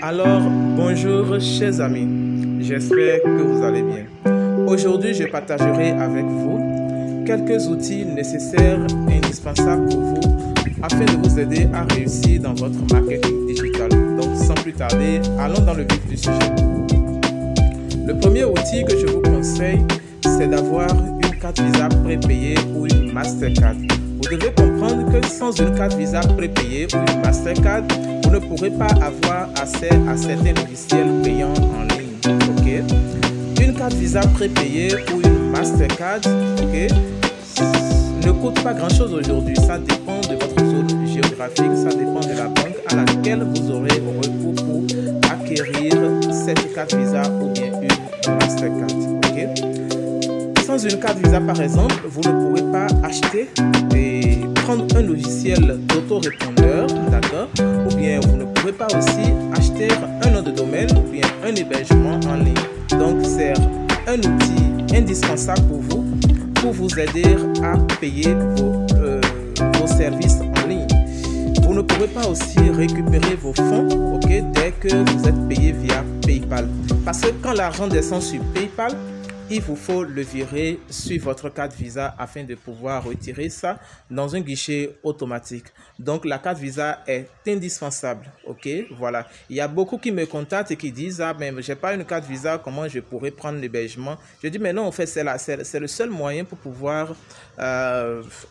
Alors, bonjour chers amis, j'espère que vous allez bien. Aujourd'hui, je partagerai avec vous quelques outils nécessaires et indispensables pour vous afin de vous aider à réussir dans votre marketing digital. Donc, sans plus tarder, allons dans le vif du sujet. Le premier outil que je vous conseille, c'est d'avoir une carte Visa prépayée ou une Mastercard. Vous devez comprendre que sans une carte Visa prépayée ou une Mastercard, vous ne pourrez pas avoir accès à certains logiciels payants en ligne. Okay? Une carte Visa prépayée ou une Mastercard, ne coûte pas grand chose aujourd'hui. Ça dépend de votre zone géographique, ça dépend de la banque à laquelle vous aurez recours pour acquérir cette carte Visa ou bien une Mastercard. Sans une carte Visa, par exemple, vous ne pourrez pas acheter et prendre un logiciel d'autorépondeur, d'accord? Ou bien vous ne pourrez pas aussi acheter un nom de domaine ou bien un hébergement en ligne. Donc, c'est un outil indispensable pour vous aider à payer vos services en ligne. Vous ne pourrez pas aussi récupérer vos fonds, dès que vous êtes payé via PayPal. Parce que quand l'argent descend sur PayPal, il vous faut le virer sur votre carte Visa afin de pouvoir retirer ça dans un guichet automatique. Donc, la carte Visa est indispensable. Voilà. Il y a beaucoup qui me contactent et qui disent « Ah, mais j'ai pas une carte Visa, comment je pourrais prendre l'hébergement ?» Je dis « Mais non, en fait, c'est le seul moyen pour pouvoir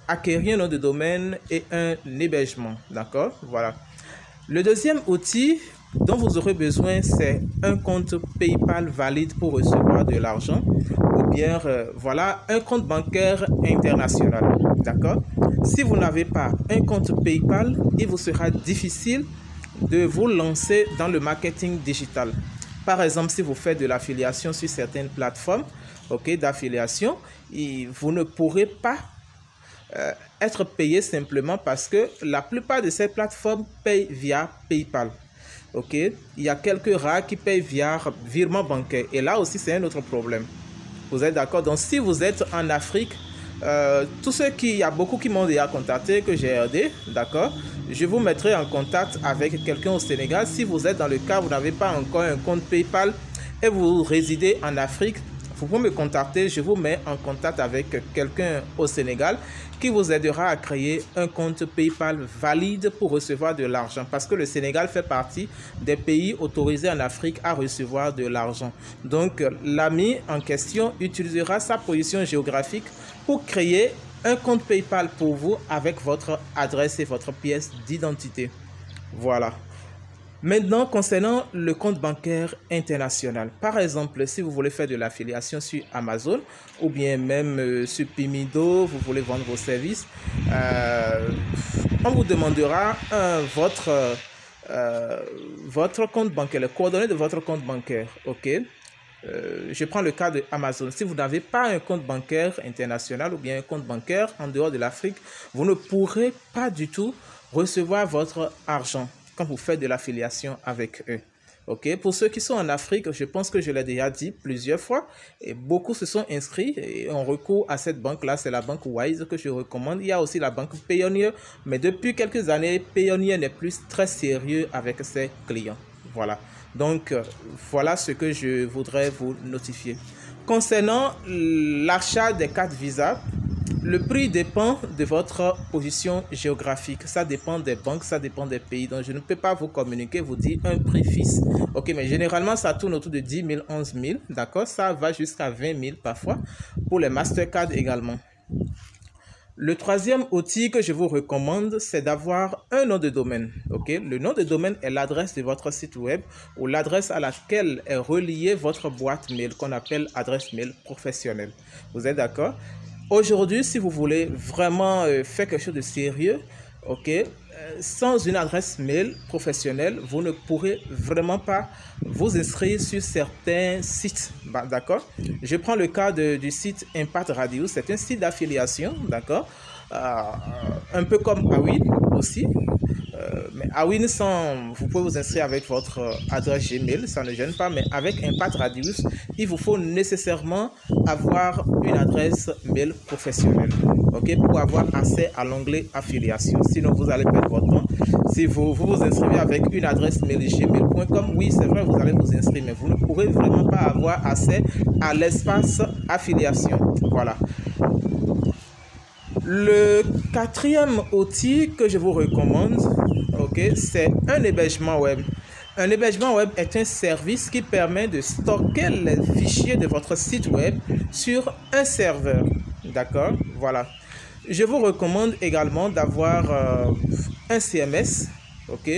acquérir un nom de domaine et un hébergement. » D'accord? Voilà. Le deuxième outil dont vous aurez besoin, c'est un compte PayPal valide pour recevoir de l'argent ou bien voilà, un compte bancaire international. D'accord? Si vous n'avez pas un compte PayPal, il vous sera difficile de vous lancer dans le marketing digital. Par exemple, si vous faites de l'affiliation sur certaines plateformes d'affiliation, vous ne pourrez pas être payé simplement parce que la plupart de ces plateformes payent via PayPal. Il y a quelques rares qui payent via virement bancaire. Et là aussi, c'est un autre problème. Vous êtes d'accord? Donc, si vous êtes en Afrique, il y a beaucoup qui m'ont déjà contacté, que j'ai aidé, d'accord? Je vous mettrai en contact avec quelqu'un au Sénégal. Si vous êtes dans le cas, vous n'avez pas encore un compte PayPal et vous résidez en Afrique, vous pouvez me contacter, je vous mets en contact avec quelqu'un au Sénégal qui vous aidera à créer un compte PayPal valide pour recevoir de l'argent. Parce que le Sénégal fait partie des pays autorisés en Afrique à recevoir de l'argent. Donc, l'ami en question utilisera sa position géographique pour créer un compte PayPal pour vous avec votre adresse et votre pièce d'identité. Voilà. Maintenant, concernant le compte bancaire international, par exemple, si vous voulez faire de l'affiliation sur Amazon ou bien même sur Pimido, vous voulez vendre vos services, on vous demandera votre compte bancaire, les coordonnées de votre compte bancaire. Je prends le cas de Amazon. Si vous n'avez pas un compte bancaire international ou bien un compte bancaire en dehors de l'Afrique, vous ne pourrez pas du tout recevoir votre argent quand vous faites de l'affiliation avec eux. Pour ceux qui sont en Afrique, je pense que je l'ai déjà dit plusieurs fois, et beaucoup se sont inscrits et ont recours à cette banque-là. C'est la banque Wise que je recommande. Il y a aussi la banque Payoneer, mais depuis quelques années, Payoneer n'est plus très sérieux avec ses clients. Voilà. Donc, voilà ce que je voudrais vous notifier. Concernant l'achat des cartes Visa, le prix dépend de votre position géographique. Ça dépend des banques, ça dépend des pays. Donc, je ne peux pas vous communiquer, vous dire un prix fixe. Mais généralement, ça tourne autour de 10 000, 11 000. D'accord? Ça va jusqu'à 20 000 parfois. Pour les Mastercard également. Le troisième outil que je vous recommande, c'est d'avoir un nom de domaine. Le nom de domaine est l'adresse de votre site web ou l'adresse à laquelle est reliée votre boîte mail qu'on appelle adresse mail professionnelle. Vous êtes d'accord? Aujourd'hui, si vous voulez vraiment faire quelque chose de sérieux, sans une adresse mail professionnelle, vous ne pourrez vraiment pas vous inscrire sur certains sites. D'accord? Je prends le cas du site Impact Radio. C'est un site d'affiliation, d'accord? Un peu comme Awil aussi. Mais à Win100, vous pouvez vous inscrire avec votre adresse Gmail, ça ne gêne pas, mais avec Impact Radius, il vous faut nécessairement avoir une adresse mail professionnelle, ok, pour avoir accès à l'onglet affiliation. Sinon, vous allez perdre votre temps. Si vous vous inscrivez avec une adresse mail gmail.com, oui, c'est vrai, vous allez vous inscrire, mais vous ne pourrez vraiment pas avoir accès à l'espace affiliation. Voilà. Le quatrième outil que je vous recommande, ok, c'est un hébergement web. Un hébergement web est un service qui permet de stocker les fichiers de votre site web sur un serveur. D'accord? Voilà. Je vous recommande également d'avoir un CMS, ok,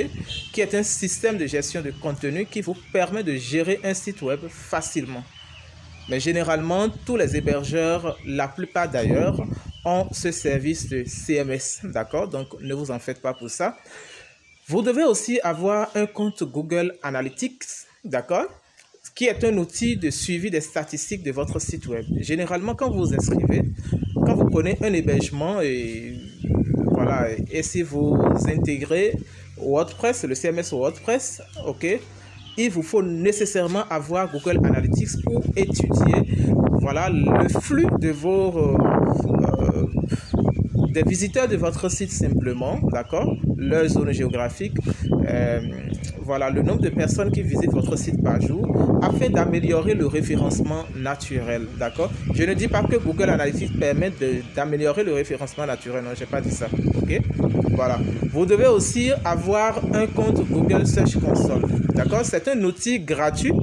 qui est un système de gestion de contenu qui vous permet de gérer un site web facilement. Mais généralement, tous les hébergeurs, la plupart d'ailleurs, ont ce service de CMS, d'accord? Donc, ne vous en faites pas pour ça. Vous devez aussi avoir un compte Google Analytics, d'accord? Qui est un outil de suivi des statistiques de votre site web. Généralement, quand vous vous inscrivez, quand vous prenez un hébergement et voilà, et si vous intégrez WordPress, le CMS WordPress, ok, il vous faut nécessairement avoir Google Analytics pour étudier, voilà, le flux de vos des visiteurs de votre site simplement, d'accord, leur zone géographique, voilà, le nombre de personnes qui visitent votre site par jour, afin d'améliorer le référencement naturel, d'accord. Je ne dis pas que Google Analytics permet d'améliorer le référencement naturel, non, j'ai pas dit ça, ok. Voilà, vous devez aussi avoir un compte Google Search Console, d'accord. C'est un outil gratuit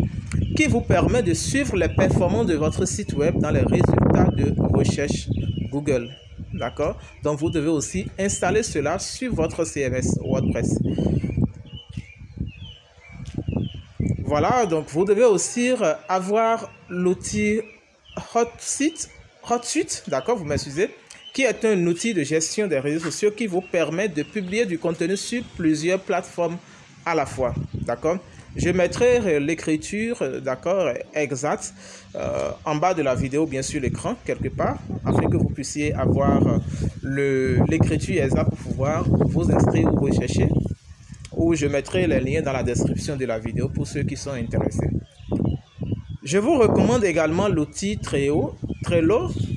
qui vous permet de suivre les performances de votre site web dans les résultats de recherche Google. D'accord? Donc, vous devez aussi installer cela sur votre CMS WordPress. Voilà, donc vous devez aussi avoir l'outil HotSuite, d'accord, vous m'excusez, qui est un outil de gestion des réseaux sociaux qui vous permet de publier du contenu sur plusieurs plateformes à la fois, d'accord. Je mettrai l'écriture, d'accord, exacte en bas de la vidéo, bien sûr, l'écran, quelque part, afin que vous puissiez avoir l'écriture exacte pour pouvoir vous inscrire ou rechercher. Ou je mettrai les liens dans la description de la vidéo pour ceux qui sont intéressés. Je vous recommande également l'outil Trello,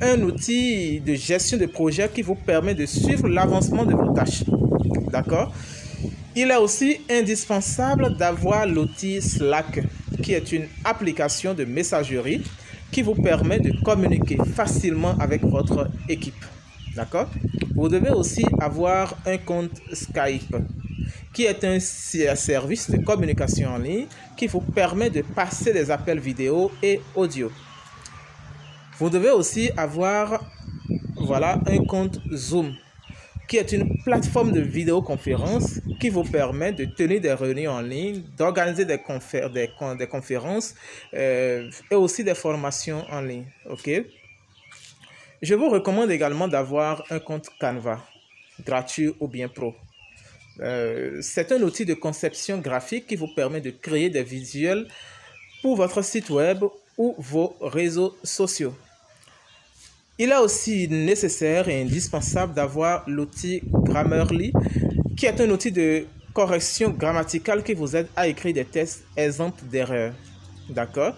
un outil de gestion de projet qui vous permet de suivre l'avancement de vos tâches, d'accord. Il est aussi indispensable d'avoir l'outil Slack, qui est une application de messagerie qui vous permet de communiquer facilement avec votre équipe. D'accord? Vous devez aussi avoir un compte Skype, qui est un service de communication en ligne qui vous permet de passer des appels vidéo et audio. Vous devez aussi avoir, voilà, un compte Zoom, qui est une plateforme de vidéoconférence qui vous permet de tenir des réunions en ligne, d'organiser des conférences et aussi des formations en ligne. Ok? Je vous recommande également d'avoir un compte Canva, gratuit ou bien pro. C'est un outil de conception graphique qui vous permet de créer des visuels pour votre site web ou vos réseaux sociaux. Il est aussi nécessaire et indispensable d'avoir l'outil Grammarly, qui est un outil de correction grammaticale qui vous aide à écrire des tests exempts d'erreurs. D'accord?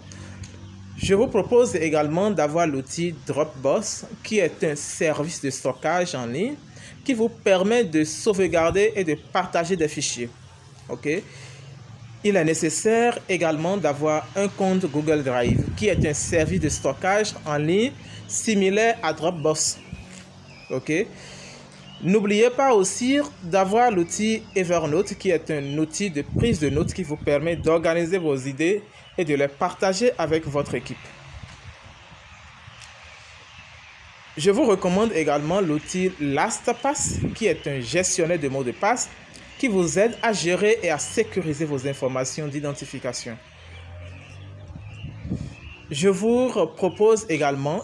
Je vous propose également d'avoir l'outil Dropbox, qui est un service de stockage en ligne qui vous permet de sauvegarder et de partager des fichiers. Ok? Il est nécessaire également d'avoir un compte Google Drive, qui est un service de stockage en ligne similaire à Dropbox. Ok? N'oubliez pas aussi d'avoir l'outil Evernote, qui est un outil de prise de notes qui vous permet d'organiser vos idées et de les partager avec votre équipe. Je vous recommande également l'outil LastPass, qui est un gestionnaire de mots de passe qui vous aide à gérer et à sécuriser vos informations d'identification. Je vous propose également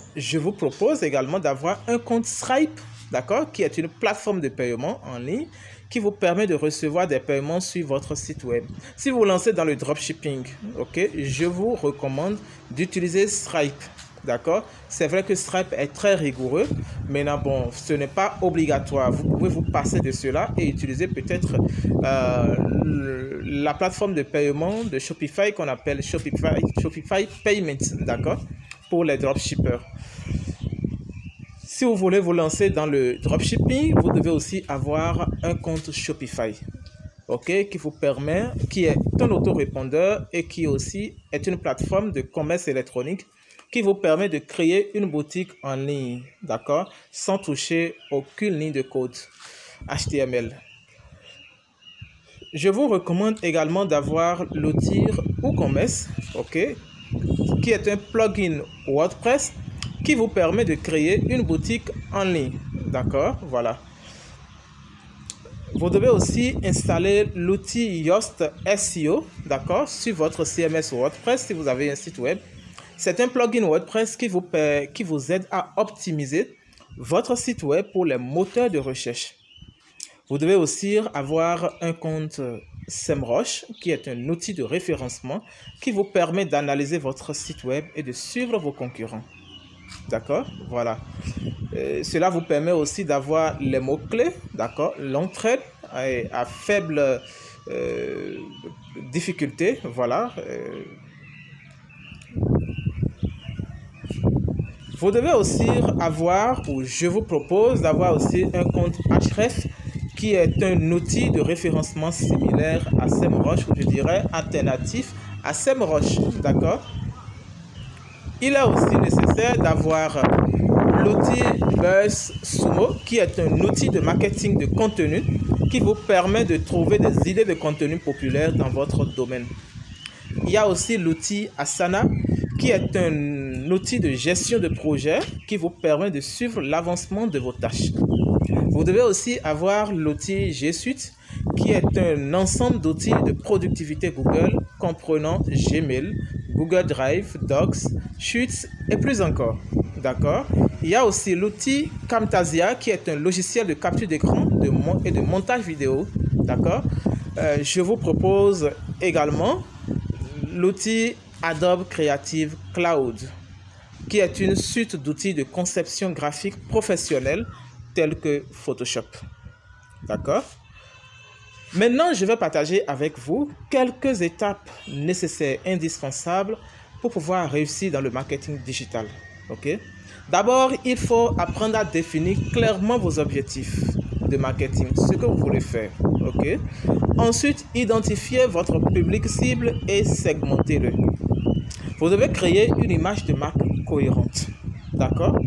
d'avoir un compte Stripe, d'accord, qui est une plateforme de paiement en ligne qui vous permet de recevoir des paiements sur votre site web. Si vous vous lancez dans le dropshipping, ok, je vous recommande d'utiliser Stripe, d'accord? C'est vrai que Stripe est très rigoureux. Maintenant, bon, ce n'est pas obligatoire. Vous pouvez vous passer de cela et utiliser peut-être la plateforme de paiement de Shopify qu'on appelle Shopify Payments, d'accord? Pour les dropshippers. Si vous voulez vous lancer dans le dropshipping, vous devez aussi avoir un compte Shopify, ok, qui est un autorépondeur et qui aussi est une plateforme de commerce électronique qui vous permet de créer une boutique en ligne, d'accord, sans toucher aucune ligne de code HTML. Je vous recommande également d'avoir l'outil WooCommerce, ok, qui est un plugin WordPress qui vous permet de créer une boutique en ligne, d'accord, voilà. Vous devez aussi installer l'outil Yoast SEO, d'accord, sur votre CMS WordPress si vous avez un site web. C'est un plugin WordPress qui vous aide à optimiser votre site web pour les moteurs de recherche. Vous devez aussi avoir un compte SEMrush, qui est un outil de référencement qui vous permet d'analyser votre site web et de suivre vos concurrents. D'accord, voilà. Cela vous permet aussi d'avoir les mots-clés, d'accord, l'entraide à faible difficulté, voilà. Vous devez aussi avoir, ou je vous propose d'avoir aussi un compte Ahrefs, qui est un outil de référencement similaire à SEMrush, ou je dirais alternatif à SEMrush, d'accord. Il est aussi nécessaire d'avoir l'outil BuzzSumo, qui est un outil de marketing de contenu qui vous permet de trouver des idées de contenu populaires dans votre domaine. Il y a aussi l'outil Asana, qui est un outil de gestion de projet qui vous permet de suivre l'avancement de vos tâches. Vous devez aussi avoir l'outil G Suite, qui est un ensemble d'outils de productivité Google comprenant Gmail, Google Drive, Docs, Sheets et plus encore. D'accord? Il y a aussi l'outil Camtasia, qui est un logiciel de capture d'écran et de montage vidéo. D'accord? Je vous propose également l'outil Adobe Creative Cloud, qui est une suite d'outils de conception graphique professionnelle tels que Photoshop. D'accord? Maintenant, je vais partager avec vous quelques étapes nécessaires, indispensables pour pouvoir réussir dans le marketing digital. Ok? D'abord, il faut apprendre à définir clairement vos objectifs de marketing, ce que vous voulez faire. Ok? Ensuite, identifiez votre public cible et segmentez-le. Vous devez créer une image de marque cohérente. D'accord?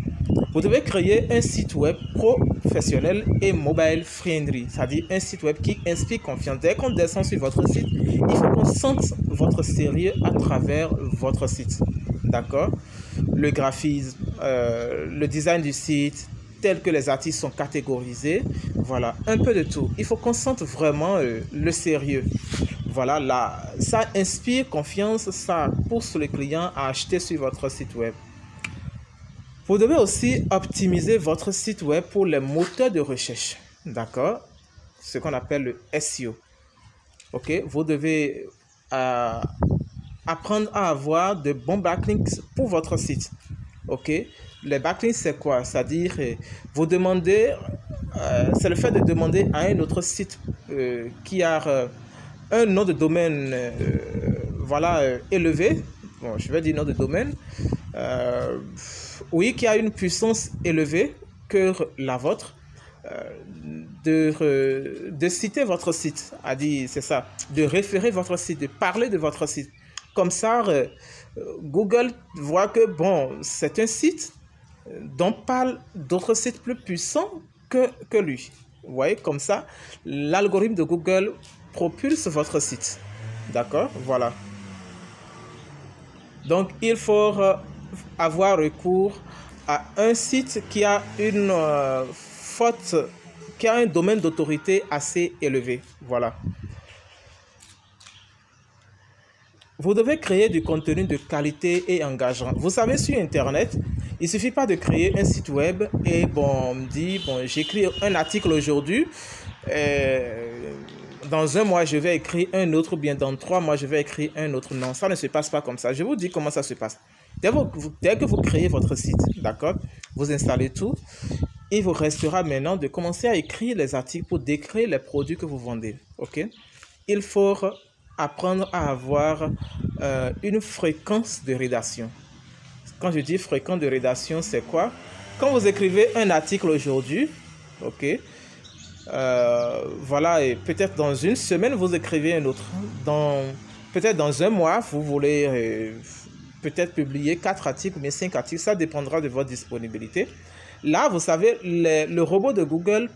Vous devez créer un site web professionnel et mobile friendly, c'est-à-dire un site web qui inspire confiance. Dès qu'on descend sur votre site, il faut qu'on sente votre sérieux à travers votre site. D'accord? Le graphisme, le design du site, tel que les artistes sont catégorisés, voilà, un peu de tout. Il faut qu'on sente vraiment le sérieux. Voilà, là, ça inspire confiance, ça pousse le client à acheter sur votre site web. Vous devez aussi optimiser votre site web pour les moteurs de recherche, d'accord? Ce qu'on appelle le SEO. Ok, vous devez apprendre à avoir de bons backlinks pour votre site. Ok, les backlinks c'est quoi? C'est-à-dire, vous demandez, c'est le fait de demander à un autre site qui a un nom de domaine, voilà, élevé. Bon, je vais dire nom de domaine. Oui, qui a une puissance élevée que la vôtre, de citer votre site, a dit, c'est ça, de référer votre site, de parler de votre site. Comme ça, Google voit que, bon, c'est un site dont parlent d'autres sites plus puissants que lui. Vous voyez, comme ça, l'algorithme de Google propulse votre site. D'accord? Voilà. Donc, il faut avoir recours à un site qui a une qui a un domaine d'autorité assez élevé. Voilà. Vous devez créer du contenu de qualité et engageant. Vous savez, sur Internet, il ne suffit pas de créer un site web et bon, on me dit, bon, j'écris un article aujourd'hui, dans un mois, je vais écrire un autre, bien dans 3 mois, je vais écrire un autre. Non, ça ne se passe pas comme ça. Je vous dis comment ça se passe. Dès que vous créez votre site, d'accord, vous installez tout, il vous restera maintenant de commencer à écrire les articles pour décrire les produits que vous vendez. Ok? Il faut apprendre à avoir une fréquence de rédaction. Quand je dis fréquence de rédaction, c'est quoi? Quand vous écrivez un article aujourd'hui, ok, voilà, et peut-être dans une semaine, vous écrivez un autre. Peut-être dans un mois, vous voulez peut-être publier 4 articles ou bien 5 articles. Ça dépendra de votre disponibilité. Là, vous savez, le robot de Google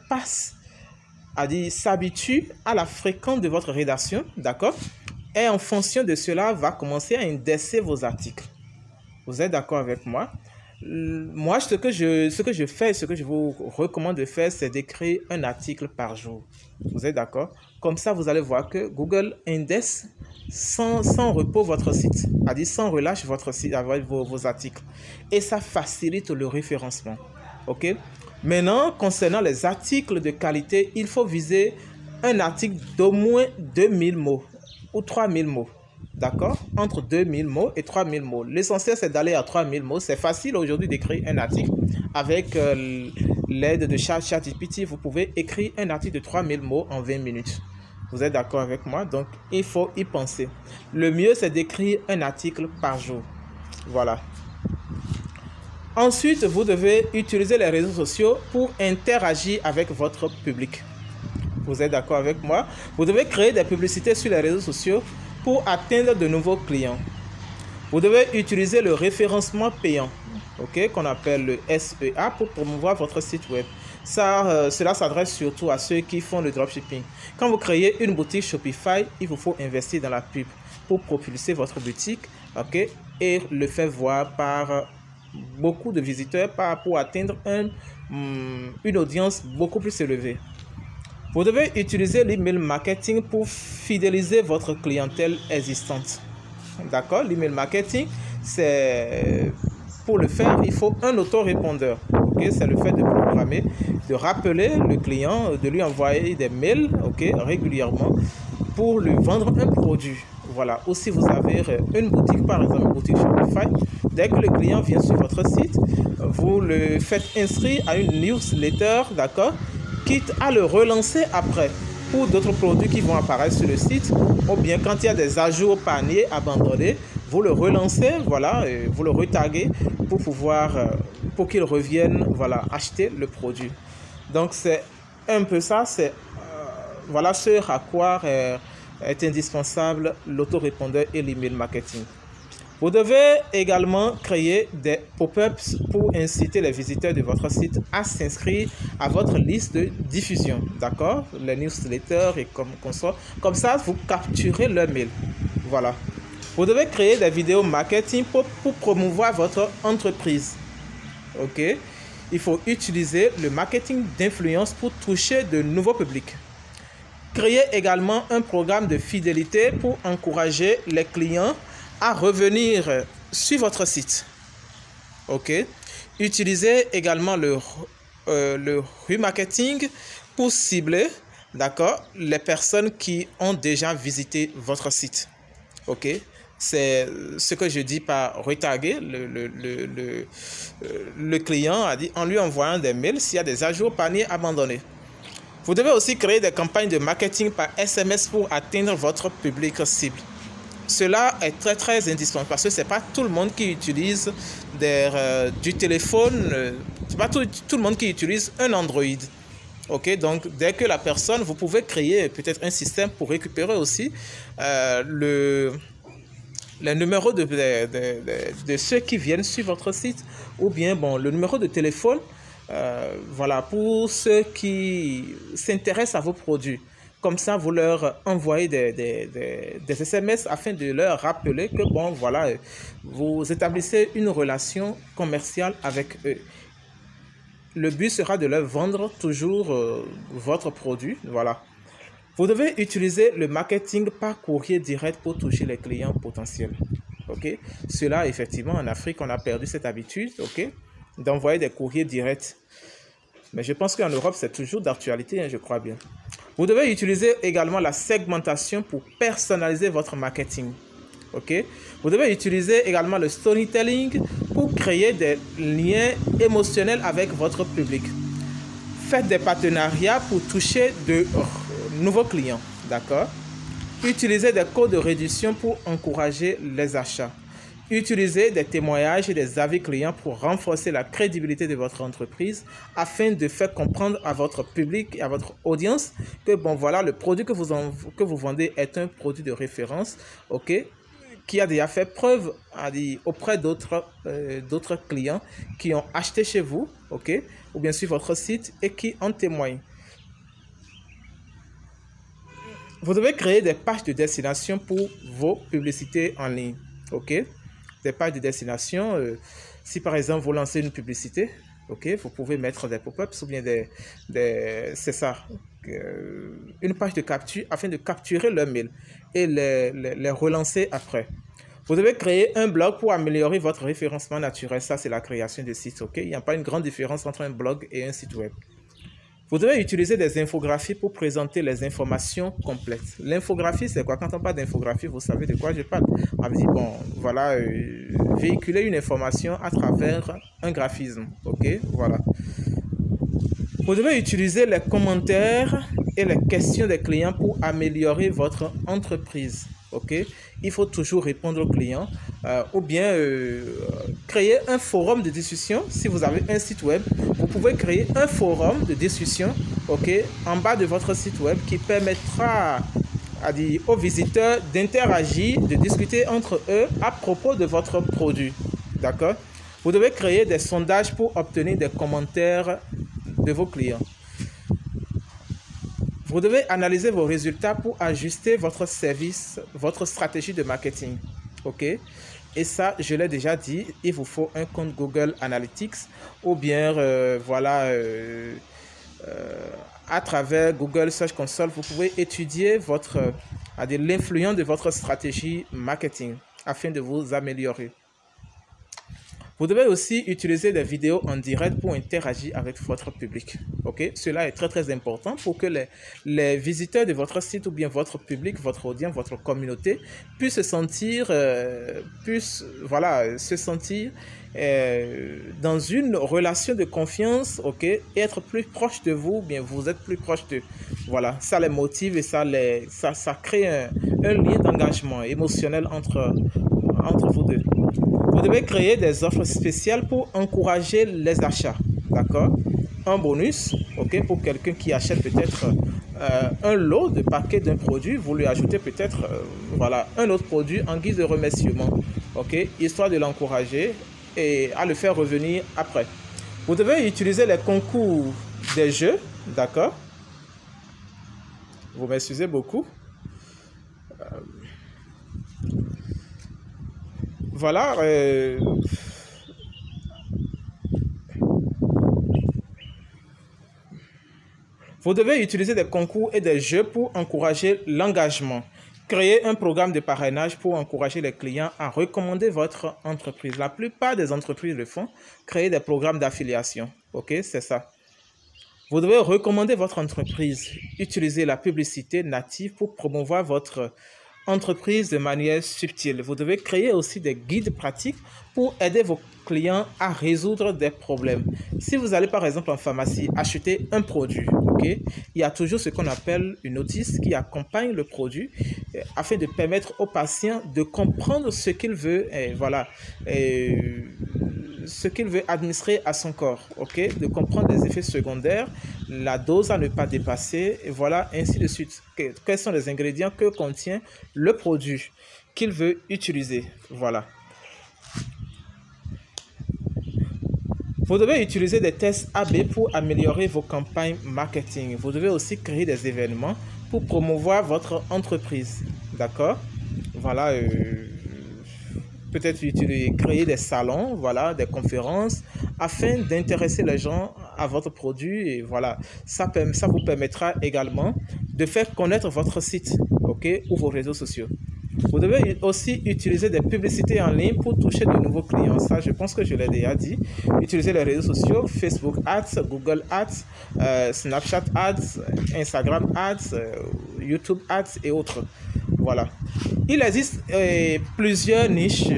s'habitue à la fréquence de votre rédaction, d'accord? Et en fonction de cela, va commencer à indexer vos articles. Vous êtes d'accord avec moi? Moi, ce que je fais, ce que je vous recommande de faire, c'est d'écrire un article par jour. Vous êtes d'accord? Comme ça, vous allez voir que Google indexe sans repos votre site, c'est-à-dire sans relâche votre site avec vos articles. Et ça facilite le référencement. Ok? Maintenant, concernant les articles de qualité, il faut viser un article d'au moins 2000 mots ou 3000 mots. D'accord? Entre 2000 mots et 3000 mots. L'essentiel, c'est d'aller à 3000 mots. C'est facile aujourd'hui d'écrire un article. Avec l'aide de ChatGPT, vous pouvez écrire un article de 3000 mots en 20 minutes. Vous êtes d'accord avec moi? Donc, il faut y penser. Le mieux, c'est d'écrire un article par jour. Voilà. Ensuite, vous devez utiliser les réseaux sociaux pour interagir avec votre public. Vous êtes d'accord avec moi? Vous devez créer des publicités sur les réseaux sociaux pour atteindre de nouveaux clients. Vous devez utiliser le référencement payant, ok, qu'on appelle le SEA, pour promouvoir votre site web. Cela s'adresse surtout à ceux qui font le dropshipping. Quand vous créez une boutique Shopify, il vous faut investir dans la pub pour propulser votre boutique, ok, et le faire voir par beaucoup de visiteurs pour atteindre une audience beaucoup plus élevée. Vous devez utiliser l'email marketing pour fidéliser votre clientèle existante. D'accord? L'email marketing, c'est pour le faire, il faut un autorépondeur. Okay? C'est le fait de programmer, de rappeler le client, de lui envoyer des mails, okay, régulièrement pour lui vendre un produit. Voilà. Aussi, vous avez une boutique, par exemple, une boutique Shopify. Dès que le client vient sur votre site, vous le faites inscrire à une newsletter, d'accord? Quitte à le relancer après pour d'autres produits qui vont apparaître sur le site, ou bien quand il y a des ajouts paniers abandonnés, vous le relancez, voilà, et vous le retaguez pour pouvoir, pour qu'il revienne, voilà, acheter le produit. Donc c'est un peu ça, c'est voilà ce à quoi est indispensable l'autorépondeur et l'email marketing. Vous devez également créer des pop-ups pour inciter les visiteurs de votre site à s'inscrire à votre liste de diffusion. D'accord? Les newsletters et comme ça, vous capturez leur mail. Voilà. Vous devez créer des vidéos marketing pour promouvoir votre entreprise. Ok? Il faut utiliser le marketing d'influence pour toucher de nouveaux publics. Créer également un programme de fidélité pour encourager les clients à revenir sur votre site. Ok. Utilisez également le remarketing pour cibler, d'accord, les personnes qui ont déjà visité votre site. Ok. C'est ce que je dis par retaguer le client en lui envoyant des mails s'il y a des ajouts paniers abandonnés. Vous devez aussi créer des campagnes de marketing par SMS pour atteindre votre public cible. Cela est très très indispensable parce que ce n'est pas tout le monde qui utilise du téléphone, c'est pas tout le monde qui utilise un Android. Ok, donc dès que la personne, vous pouvez créer peut-être un système pour récupérer aussi les numéros de ceux qui viennent sur votre site ou bien bon, le numéro de téléphone, voilà, pour ceux qui s'intéressent à vos produits. Comme ça, vous leur envoyez des SMS afin de leur rappeler que, bon, voilà, vous établissez une relation commerciale avec eux. Le but sera de leur vendre toujours votre produit. Voilà. Vous devez utiliser le marketing par courrier direct pour toucher les clients potentiels. Ok? Cela, effectivement, en Afrique, on a perdu cette habitude, ok, d'envoyer des courriers directs. Mais je pense qu'en Europe, c'est toujours d'actualité, hein, je crois bien. Vous devez utiliser également la segmentation pour personnaliser votre marketing. ok? Vous devez utiliser également le storytelling pour créer des liens émotionnels avec votre public. Faites des partenariats pour toucher de nouveaux clients, d'accord? Utilisez des codes de réduction pour encourager les achats. Utilisez des témoignages et des avis clients pour renforcer la crédibilité de votre entreprise afin de faire comprendre à votre public et à votre audience que bon voilà, le produit que vous vendez est un produit de référence, ok, qui a déjà fait preuve auprès d'autres clients qui ont acheté chez vous, ok, ou bien sur votre site et qui en témoignent. Vous devez créer des pages de destination pour vos publicités en ligne, ok? Des pages de destination, si par exemple vous lancez une publicité, ok, vous pouvez mettre des pop-ups ou bien c'est ça, une page de capture afin de capturer leur mail et les relancer après. Vous devez créer un blog pour améliorer votre référencement naturel. Ça, c'est la création de sites, ok? Il n'y a pas une grande différence entre un blog et un site web. Vous devez utiliser des infographies pour présenter les informations complètes. L'infographie, c'est quoi? Quand on parle d'infographie, vous savez de quoi je parle. On dit, bon, voilà, véhiculer une information à travers un graphisme, ok? Voilà. Vous devez utiliser les commentaires et les questions des clients pour améliorer votre entreprise, ok? Il faut toujours répondre aux clients ou bien créer un forum de discussion. Si vous avez un site web, vous pouvez créer un forum de discussion, ok, en bas de votre site web qui permettra aux visiteurs d'interagir, de discuter entre eux à propos de votre produit, d'accord? Vous devez créer des sondages pour obtenir des commentaires de vos clients. Vous devez analyser vos résultats pour ajuster votre service, votre stratégie de marketing. Ok? Et ça, je l'ai déjà dit, il vous faut un compte Google Analytics ou bien, à travers Google Search Console, vous pouvez étudier l'influence de votre stratégie marketing afin de vous améliorer. Vous devez aussi utiliser des vidéos en direct pour interagir avec votre public. Ok? Cela est très très important pour que les visiteurs de votre site ou bien votre public, votre audience, votre communauté puissent se sentir, dans une relation de confiance, ok, et être plus proche de vous, bien vous êtes plus proche d'eux. Voilà, ça les motive et ça crée un lien d'engagement émotionnel entre vous deux. Vous devez créer des offres spéciales pour encourager les achats, d'accord? Un bonus, ok, pour quelqu'un qui achète peut-être un lot de paquets d'un produit, vous lui ajoutez peut-être un autre produit en guise de remerciement, ok, histoire de l'encourager et à le faire revenir après. Vous devez utiliser les concours des jeux, d'accord? Vous m'excusez beaucoup. Voilà. Vous devez utiliser des concours et des jeux pour encourager l'engagement. Créer un programme de parrainage pour encourager les clients à recommander votre entreprise. La plupart des entreprises le font. Créer des programmes d'affiliation. Ok, c'est ça. Vous devez recommander votre entreprise. Utiliser la publicité native pour promouvoir votre entreprise de manière subtile. Vous devez créer aussi des guides pratiques pour aider vos clients à résoudre des problèmes. Si vous allez par exemple en pharmacie acheter un produit, okay, il y a toujours ce qu'on appelle une notice qui accompagne le produit afin de permettre au patient de comprendre ce qu'il veut, ce qu'il veut administrer à son corps, ok, de comprendre les effets secondaires, la dose à ne pas dépasser, et voilà, ainsi de suite. Quels sont les ingrédients que contient le produit qu'il veut utiliser, voilà. Vous devez utiliser des tests AB pour améliorer vos campagnes marketing. Vous devez aussi créer des événements pour promouvoir votre entreprise, d'accord? Voilà, peut-être créer des salons, voilà, des conférences, afin d'intéresser les gens à votre produit. Et voilà, ça vous permettra également de faire connaître votre site, ok, ou vos réseaux sociaux. Vous devez aussi utiliser des publicités en ligne pour toucher de nouveaux clients. Ça, je pense que je l'ai déjà dit. Utiliser les réseaux sociaux, Facebook Ads, Google Ads, Snapchat Ads, Instagram Ads, YouTube Ads et autres. Voilà. Il existe plusieurs niches.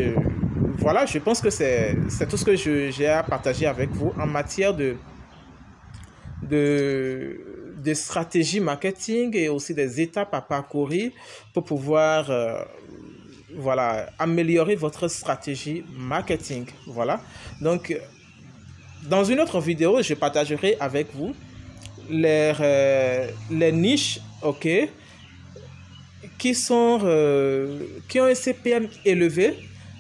Voilà, je pense que c'est tout ce que j'ai à partager avec vous en matière de stratégie marketing et aussi des étapes à parcourir pour pouvoir voilà, améliorer votre stratégie marketing. Voilà. Donc, dans une autre vidéo, je partagerai avec vous les niches, ok, qui ont un CPM élevé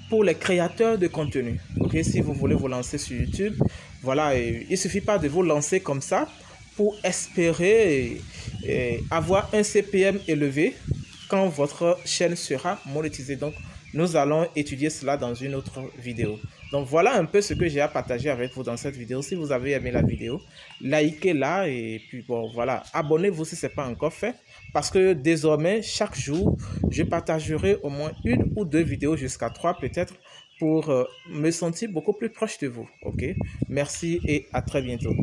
pour les créateurs de contenu. Ok, si vous voulez vous lancer sur YouTube, voilà, il ne suffit pas de vous lancer comme ça pour espérer avoir un CPM élevé quand votre chaîne sera monétisée. Donc, nous allons étudier cela dans une autre vidéo. Donc, voilà un peu ce que j'ai à partager avec vous dans cette vidéo. Si vous avez aimé la vidéo, likez-la et puis bon, voilà, abonnez-vous si ce n'est pas encore fait. Parce que désormais, chaque jour, je partagerai au moins 1 ou 2 vidéos, jusqu'à 3 peut-être, pour me sentir beaucoup plus proche de vous. Ok? Merci et à très bientôt.